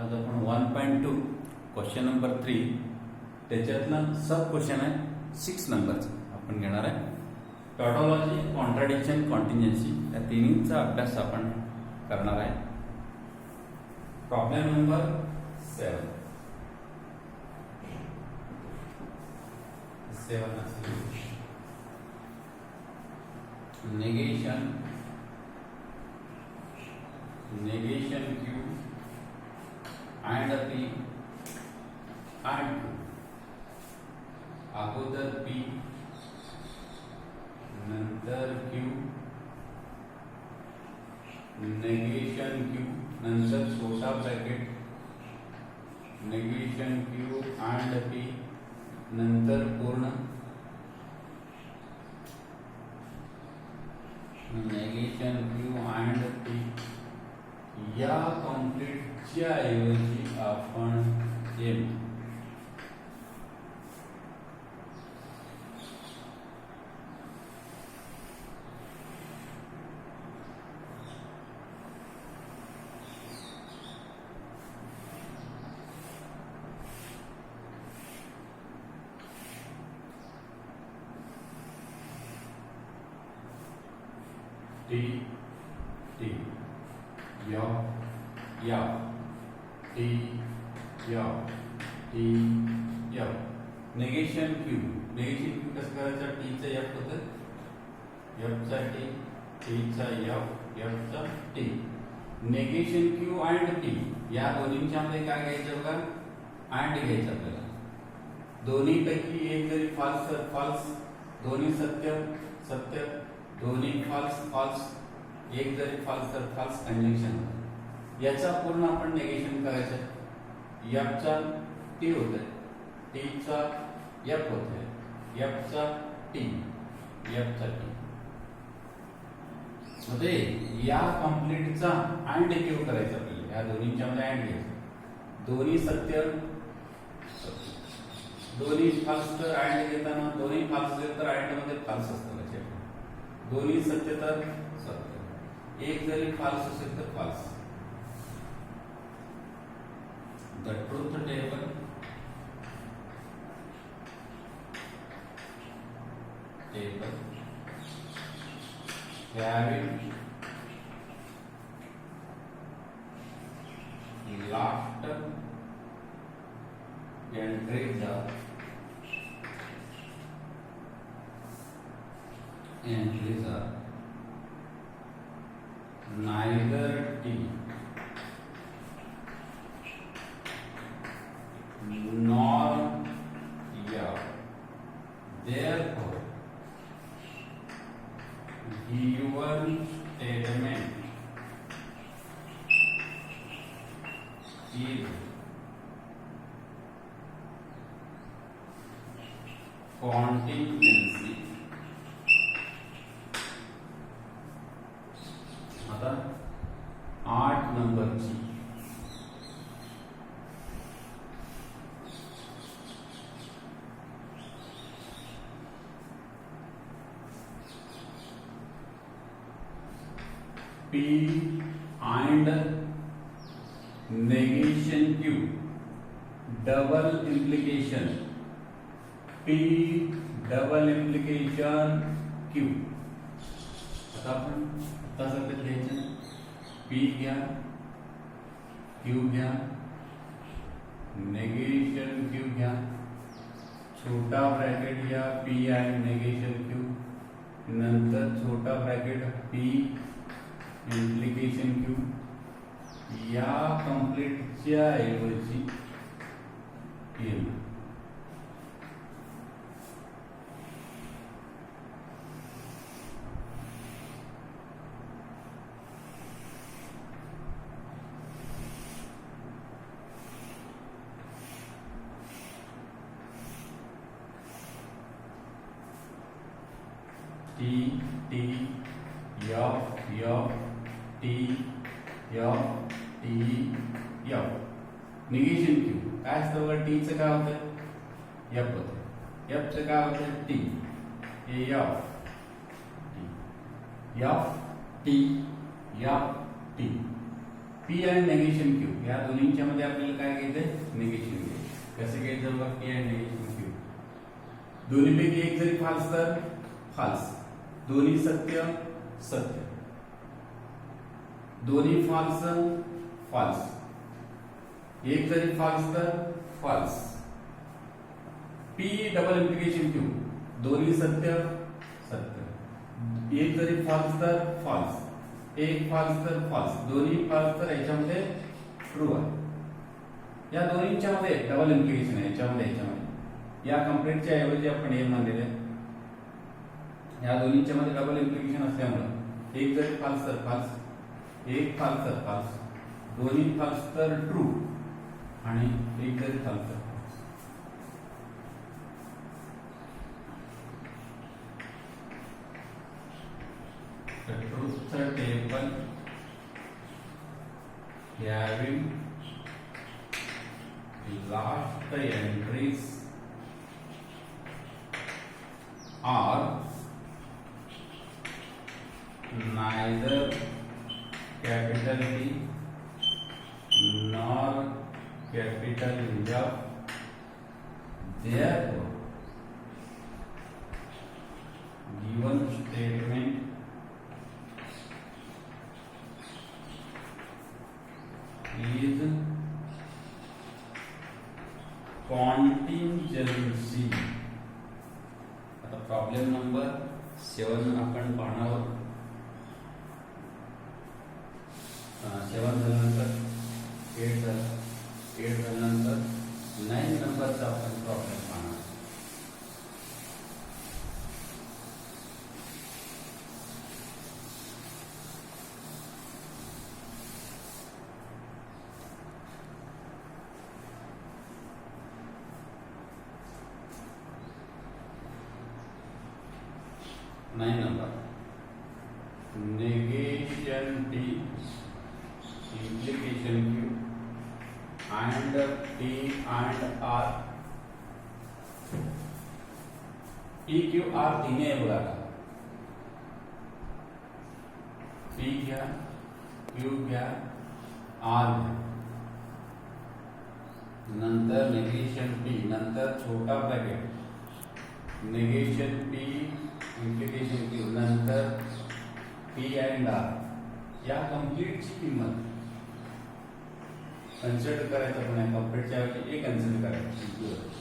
आज आपण 1.2 question number 3 त्याच्यातलं सब क्वेश्चन आहे 6 नंबरचं आपण घेणार आहे. टॉटोलॉजी, कॉन्ट्राडिक्शन, कॉन्टिन्जन्सी या तिन्हीचा अभ्यास आपण करणार आहे. Problem number 7 negation Q and P and Q. अगोदर P नंतर Q, नेगेशन Q नंतर छोटा bracket negation Q and P नंतर पूर्ण नेगेशन Q and P या कॉम्प्लीटच्या ऐवजी आपण एम टी टी या टी या टी या नेगेशन क्यू कसं करायचं? टीचा एफ होतं, एफचा टी, टीचा एफ, एफचा T. Negation Q and T या दोन्हींच्या मध्ये काय घ्यायचं बघा? अँड घ्यायचं आपल्याला. दोन्हीपैकी एक जरी फॉल्स तर फॉल्स, दोन्ही सत्य सत्य, दोन्ही फॉल्स फॉल्स, एक जरी फॉल्स तर फॉल्स कंजंक्शन. याचा पूर्ण आपण नेगेशन करायचं. एफचा टी होत आहे, टीचा एफ होत आहे, एफचा टी, एफचा टी. मध्ये या कंप्लीटचा अँड क्यू करायचा आपल्याला. या दोन्हीच्या मध्ये अँड घ्यायचं. दोन्ही सत्य दोन्ही फॉल्स तर अँड घेताना दोन्ही फॉल्स असेल तर अँड मध्ये फॉल्स असतं. दोन्ही सत्य तर सत्य, एक जरी फॉल्स असेल तर false. The truth table having last entries are neither T nor F. Therefore, given statement is contingency. आता 8 नंबरची P and negation Q, double implication P, double implication Q. आता आपण तसं घ्यायचं. P घ्या, Q घ्या, नेगेशन Q घ्या, छोटा ब्रॅकेट घ्या P आणि नेगेशन Q, नंतर छोटा ब्रॅकेट P इम्प्लिकेशन Q. या कंप्लीटच्या ऐवजी M. T T F F T F T F. Negation Q काय असतं बघा? टीचं काय होतं? एफ होतं. एफचं काय होतं? T. F T F T F T. P and negation Q या दोन्हींच्या मध्ये आपल्याला काय घ्यायचं निगेशन घ्यायचं कसं घ्यायचं बघा पी अँड नेगेशन क्यू दोन्हीपैकी एक जरी फाल्स तर फाल्स दोन्ही सत्य सत्य दोन्ही फाल्स फाल्स एक जरी फाल्स तर false P double implication Q दोन्ही सत्य सत्य एक जरी फाल्स तर फाल्स एक फाल्स तर फाल्स दोन्ही फाल्स तर याच्यामध्ये ट्रू आहे या दोन्हींच्या मध्ये डबल इम्प्लिकेशन आहे याच्यामध्ये या कंप्लीटच्या ऐवजी आपण हे मानलेले या दोन्हींच्या मध्ये डबल इम्प्लिकेशन असल्यामुळे एक जरी फाल्स तर फाल्स एक फाल्स तर फाल्स दोन्ही फाल्स तर ट्रू आणि एक जरी फाल्स तर the truth table having last entries are neither capital P nor capital F. Therefore, given statement is contingency. आता प्रॉब्लेम नंबर 7 आपण पाहणार आहोत 7 झाल्यानंतर 8 झाल्यानंतर 9 नंबरचा आपण प्रॉब्लेम पाहणार nine number negation T implication Q and P and R P Q R तीन आहे बघा P घ्या Q घ्या R घ्या नंतर negation P नंतर छोटा bracket negation P implication Q नंतर P and R या कंप्लीट ची किंमत कन्सिडर करायचं आपण या कंप्लीटच्या ऐवजी एक कन्सिडर करायचं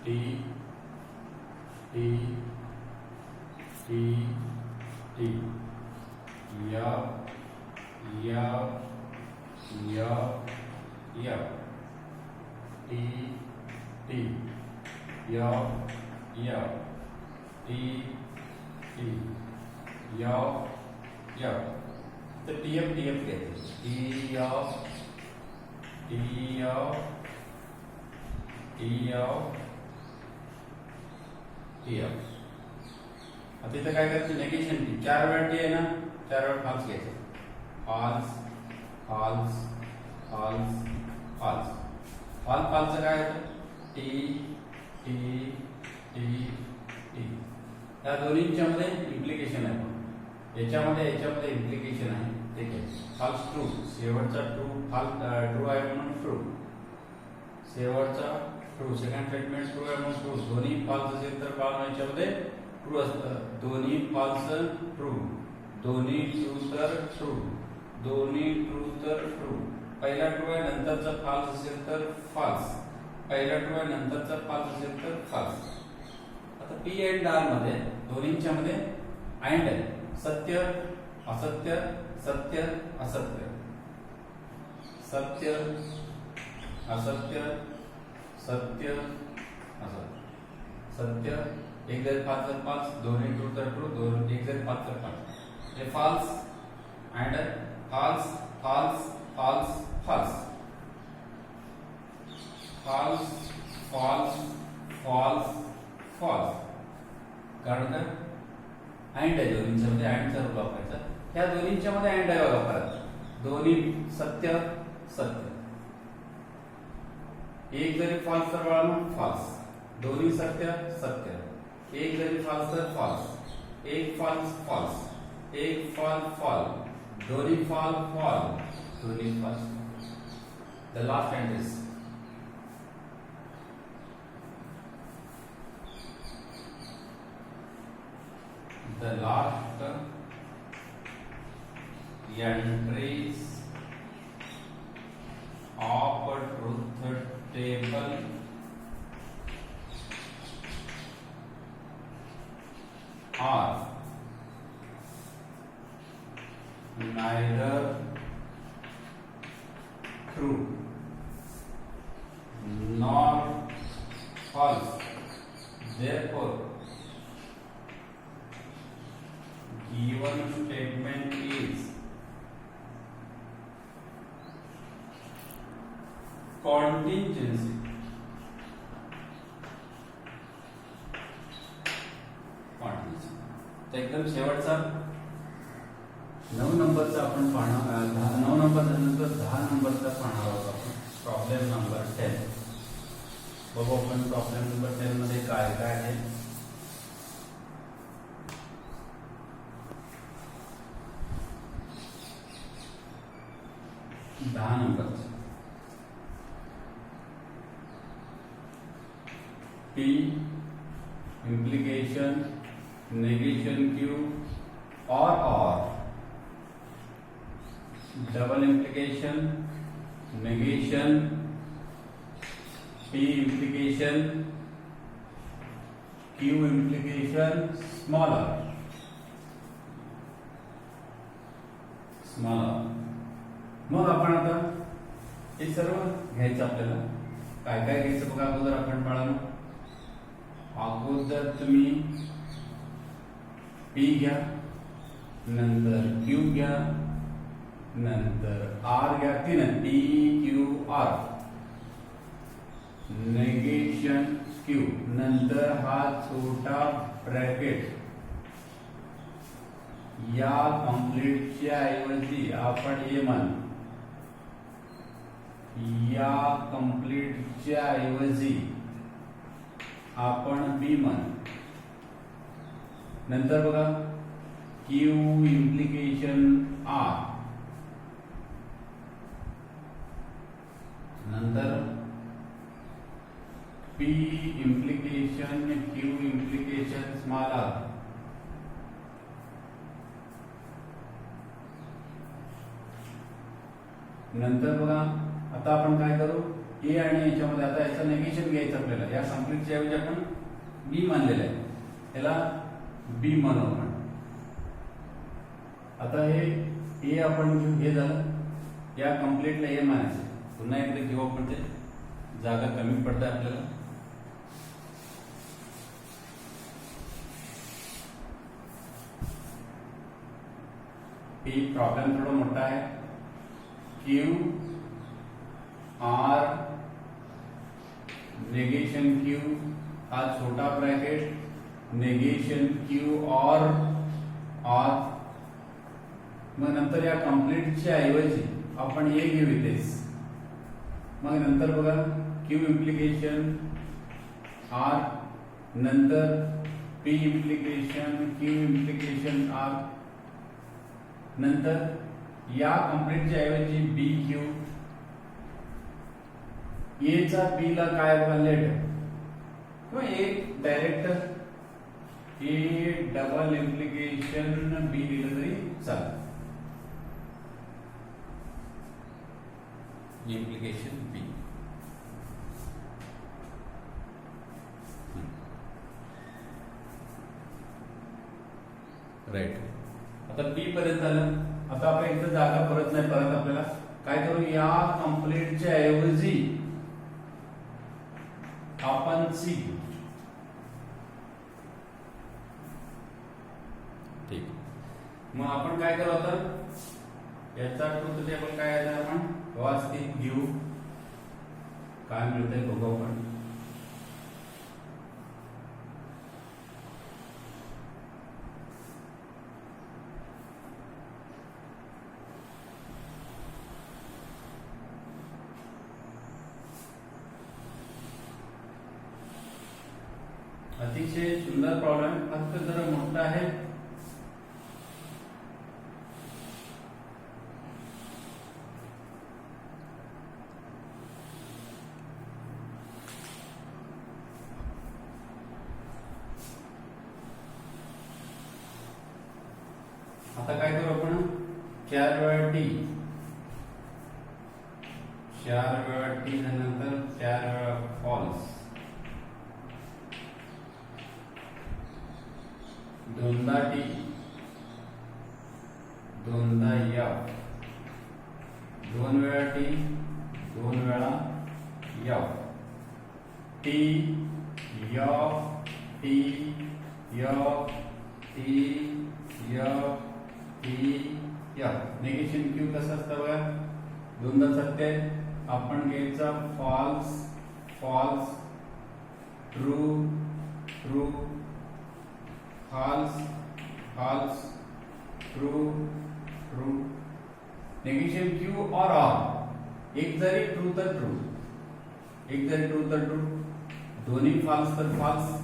T T T T या T T या T T या तो TF कहते हैं TF आता इथं काय करायचं नेगेशन टी 4 वेळा टी आहे ना 4 वेळा फाल्स घ्यायचं false false false false false काय होतं टी टी टी टी या दोन्हींच्या मध्ये इम्प्लिकेशन आहे याच्यामध्ये इम्प्लिकेशन आहे ठीक आहे फाल्स ट्रू शेवटचा ट्रू आहे म्हणून ट्रू शेवटचा ट्रू सेकंड स्टेटमेंट ट्रू आहे म्हणून ट्रू दोन्ही फाल्स असेल तर बाळ याच्यामध्ये ट्रू असतं दोन्ही फाल्स ट्रू दोन्ही ट्रू तर ट्रू दोन्ही ट्रू तर ट्रू पहिला ट्रू आहे नंतरचा फाल्स असेल तर फाल्स पहिला ट्रू आहे नंतरचा फाल्स असेल तर फाल्स आता पी एंड आर मध्ये दोन्हींच्या मध्ये अँड आहे सत्य असत्य सत्य असत्य सत्य असत्य सत्य असत्य सत्य एक जर 5 तर 5, 2 ट्रू तर ट्रू, 2 एक जर 5 तर 5. हे false and false false false false false false false false. कारण का अँड आहे दोन्हीच्या मध्ये, अँडचा रूल वापरायचा. ह्या दोन्हीच्या मध्ये अँड आहे बघा परत. दोन्ही सत्य सत्य. एक जरी फॉल्स तर बाळांनो फॉल्स, दोन्ही सत्य सत्य. एक जरी फॉल्स तर फॉल्स, एक फॉल्स फॉल्स, एक फॉल फॉल, दोन्ही फॉल फॉल, दोन्ही false. The last end is the last entries of a truth table are neither true nor false. Therefore, given statement is contingency. तर एकदम शेवटचा 9 नंबरचा आपण पाहणार. 9 नंबर नंतर 10 नंबरचा पाहणार आहोत आपण. Problem number 10. बघू आपण प्रॉब्लेम नंबर 10 मध्ये काय काय आहे. दहा number P implication negation Q or double implication negation P implication Q implication smaller. मग आपण आता हे सर्व घ्यायचं. आपल्याला काय काय घ्यायचं बघा. अगोदर आपण बाळांनो, अगोदर तुम्ही P घ्या, नंतर Q घ्या, नंतर R घ्या. तीन P Q R, negation Q, नंतर हा छोटा ब्रॅकेट. या कंप्लीटच्या ऐवजी आपण ए मान, या कंप्लीटच्या ऐवजी आपण बी मान. नंतर बघा क्यू इम्प्लिकेशन आर, नंतर P implication Q implication small R. नंतर बघा आता आपण काय करू, ए आणि याच्यामध्ये आता याचं नेगेशन घ्यायचं आपल्याला. या कंप्लीटच्या ऐवजी आपण बी मानलेलं आहे, याला बी मानू आपण. आता हे ए आपण घेऊ, हे झालं. या कंप्लीटला ए मानायचं. पुन्हा एकदा घेऊ आपण, ते जागा कमी पडते आपल्याला. ही प्रॉब्लेम थोडा मोठा आहे. Q R नेगेशन Q, हा छोटा ब्रॅकेट, नेगेशन Q और R. मग नंतर या कंप्लीटच्या ऐवजी आपण ए घेऊ इथेच. मग नंतर बघा Q इम्प्लिकेशन R, नंतर P implication Q implication R, नंतर या कंप्लीटच्या ऐवजी बी क्यू. ए चा बी ला काय बघा लेट, किंवा एक डायरेक्ट ए डबल इम्प्लिकेशन बी दिलं तरी चालेल. इम्प्लिकेशन बी. राईट. आता बी पर्यंत आलं. आता आपण इथं जागा परत नाही, परत आपल्याला काय करू, या कंप्लीटच्या ऐवजी आपण सी घेऊ. ठीक. मग आपण काय करू आता, याचा ट्रूथ टेबल काय आहे आपण व्यवस्थित घेऊ, काय मिळतंय बघू आपण. अतिशय सुंदर प्रॉब्लेम, फक्त जरा मोठा आहे. आता काय करू आपण, 4 वेळा टी, 4 वेळा टी झाल्यानंतर 4 वेळा फॉल्स, दोनदा टी, दोनदा एफ, 2 वेळा टी, 2 वेळा F, T F, T F, T F, T F. Negation Q कसं असतं बघा, दोनदा सत्य आहे, आपण घ्यायचा false false, true true, false false, true true. Negation Q or or, एक जरी ट्रू तर ट्रू, एक जरी ट्रू तर ट्रू, दोन्ही फॉल्स तर फॉल्स,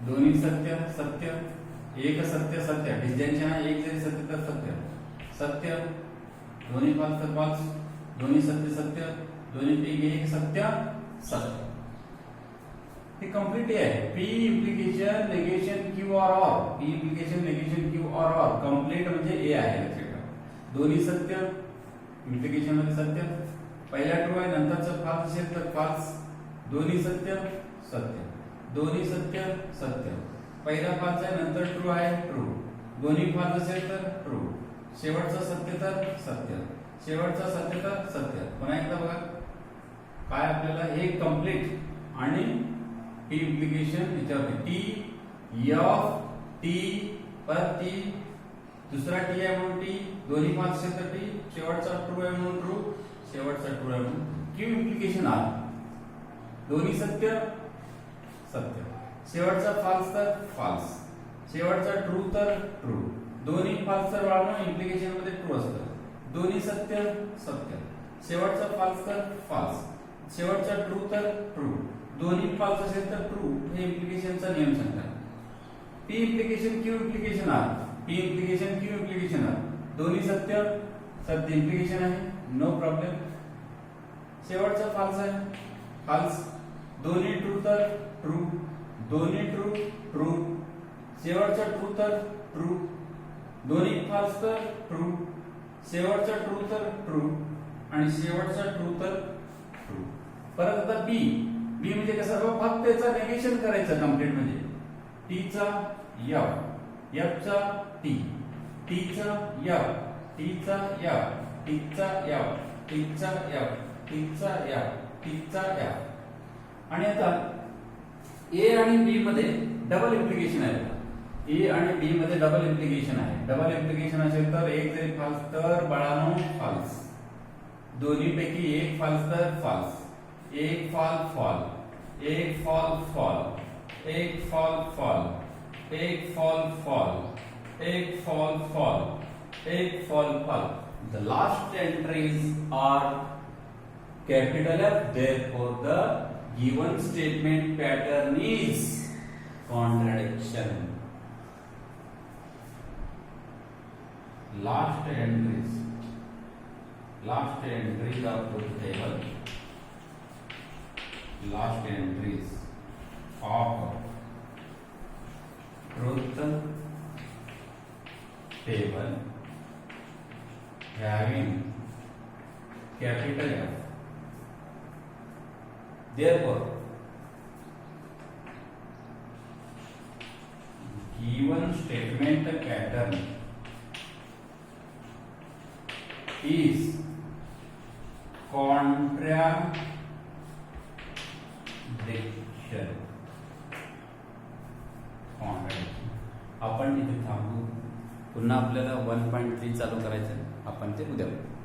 दोन्ही सत्य सत्य, एक सत्य सत्य, डिस्जंक्शन आहे, एक जरी सत्य तर सत्य सत्य, दोन्ही फॉल्स तर फॉल्स, दोन्ही सत्य सत्य, दोन्ही पैकी एक सत्य सत्य. हे कंप्लीट आहे. P implication negation Q or or, P implication negation Q or or complete म्हणजे ए आहे लक्षात ठेवा. दोन्ही सत्य, इम्प्लिकेशन मध्ये सत्य, पहिला ट्रू आहे नंतरचं फॉल्स असेल तर फॉल्स, दोन्ही सत्य सत्य, दोन्ही सत्य सत्य, पहिला फॉल्स आहे नंतर ट्रू आहे ट्रू, दोन्ही फॉल्स असेल तर ट्रू, शेवटचं सत्य तर सत्य, शेवटचं सत्य तर सत्य. पुन्हा एकदा बघा काय आपल्याला हे कंप्लीट आणि टी इम्प्लिकेशन याच्यावरती, टी एफ टी पर टी, दुसरा टी आहे म्हणून टी, दोन्ही फॉल्स असेल तर टी, शेवटचा ट्रू आहे म्हणून ट्रू, शेवटचा ट्रू आहे म्हणून क्यू इम्प्लिकेशन आर, दोन्ही सत्य सत्य, शेवटचा फॉल्स तर फॉल्स, शेवटचा ट्रू तर ट्रू, दोन्ही फॉल्स तर वाढवणं इम्प्लिकेशन मध्ये ट्रू असतं, दोन्ही सत्य सत्य, शेवटचा फॉल्स तर फॉल्स, शेवटचा ट्रू तर ट्रू, दोन्ही फॉल्स असेल तर ट्रू, हे इम्प्लिकेशनचा नियम सांगतात. P implication Q implication R, P implication Q implication R, दोन्ही सत्य सत्य इम्प्लिकेशन आहे, नो प्रॉब्लेम. शेवटचा फॉल्स आहे फॉल्स, दोन्ही ट्रू तर ट्रू, दोन्ही ट्रू ट्रू, शेवटचा ट्रू तर ट्रू, दोन्ही फॉल्स तर ट्रू, शेवटचा ट्रू तर ट्रू आणि शेवटचा ट्रू तर ट्रू. परत आता बी, बी म्हणजे कसं, फक्त त्याचा निगेशन करायचं कंप्लीट, म्हणजे टी चा एफ, एफ चा टी, टी चा एफ, टी चा एफ, टी चा एफ, टी चा एफ, टी चा एफ, टी चा एफ. आणि आता ए आणि बी मध्ये डबल इम्प्लिकेशन आहे. ए आणि बी मध्ये डबल इम्प्लिकेशन आहे. डबल इम्प्लिकेशन असेल तर एक जरी फॉल्स तर बाळानो फॉल्स, दोन्ही पैकी एक फॉल्स तर फॉल्स, एक फॉल फॉल, एक फॉल फॉल, एक फॉल फॉल, एक फॉल फॉल, एक फॉल फॉल, एक false fall. The last entries are capital F, therefore the given statement pattern is contradiction. Last entries of the table, last entries of truth table having capital F. Therefore, given statement pattern is contradiction. आपण इथे थांबू. पुन्हा आपल्याला 1.3 चालू करायचं, आपण ते उद्या बघू.